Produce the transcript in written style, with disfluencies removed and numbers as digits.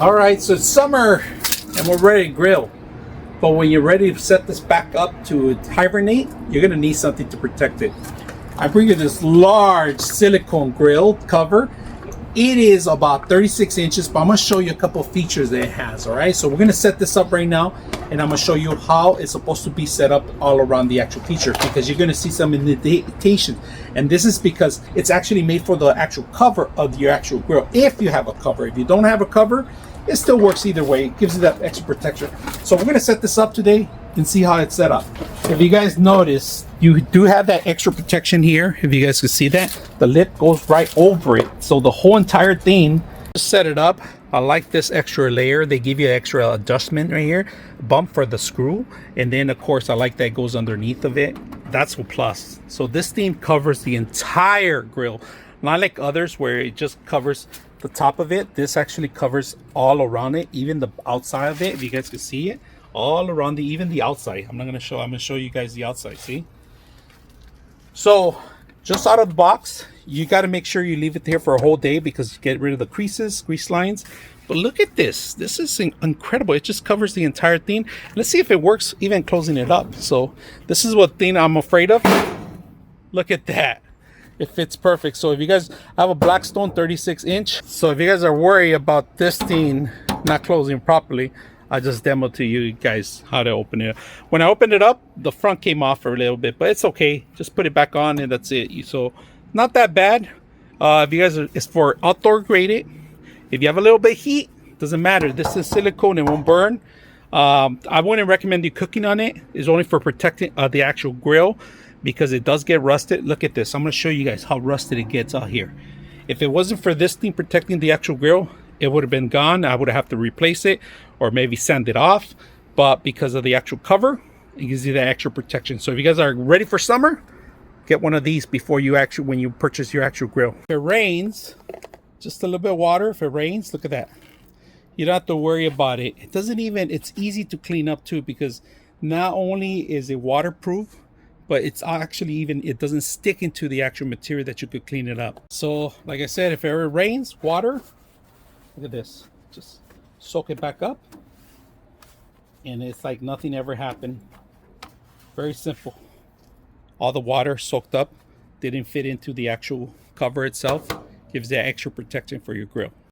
All right, so it's summer and we're ready to grill. But when you're ready to set this back up to hibernate, you're gonna need something to protect it. I bring you this large silicone grill cover. It is about 36 inches, but I'm gonna show you a couple of features that it has, all right? So we're gonna set this up right now, and I'm gonna show you how it's supposed to be set up all around the actual feature, because you're gonna see some indentation. And this is because it's actually made for the actual cover of your actual grill, if you have a cover. If you don't have a cover, it still works either way. It gives you that extra protection. So we're gonna set this up today and see how it's set up. If you guys notice, you do have that extra protection here. If you guys can see that, the lip goes right over it. So the whole entire thing, just set it up. I like this extra layer. They give you an extra adjustment right here, bump for the screw. And then of course, I like that it goes underneath of it. That's a plus. So this thing covers the entire grill. Not like others where it just covers the top of it. This actually covers all around it, even the outside of it. If you guys can see it, all around even the outside. I'm gonna show you guys the outside. See? So just out of the box, you got to make sure you leave it there for a whole day, because you get rid of the creases, grease lines. But look at this. This is incredible. It just covers the entire thing. Let's see if it works even closing it up. So this is what thing I'm afraid of. Look at that. It fits perfect. So if you guys have a Blackstone 36 inch, so if you guys are worried about this thing not closing properly, I just demoed to you guys how to open it. When I opened it up, the front came off for a little bit, but it's okay. Just put it back on and that's it. So not that bad. If you guys it's for outdoor graded. If you have a little bit of heat, doesn't matter. This is silicone, it won't burn. I wouldn't recommend you cooking on it. It's only for protecting the actual grill, because it does get rusted. Look at this. I'm going to show you guys how rusted it gets out here. If it wasn't for this thing protecting the actual grill, it would have been gone. I would have to replace it or maybe sand it off. But because of the actual cover, it gives you that extra protection. So if you guys are ready for summer, get one of these before you when you purchase your actual grill. If it rains, just a little bit of water. If it rains, look at that. You don't have to worry about it. It doesn't even, it's easy to clean up too, because not only is it waterproof, but it's actually even, it doesn't stick into the actual material that you could clean it up. So like I said, if it ever rains, water, look at this, just soak it back up and it's like nothing ever happened. Very simple. All the water soaked up, didn't fit into the actual cover itself, gives that extra protection for your grill.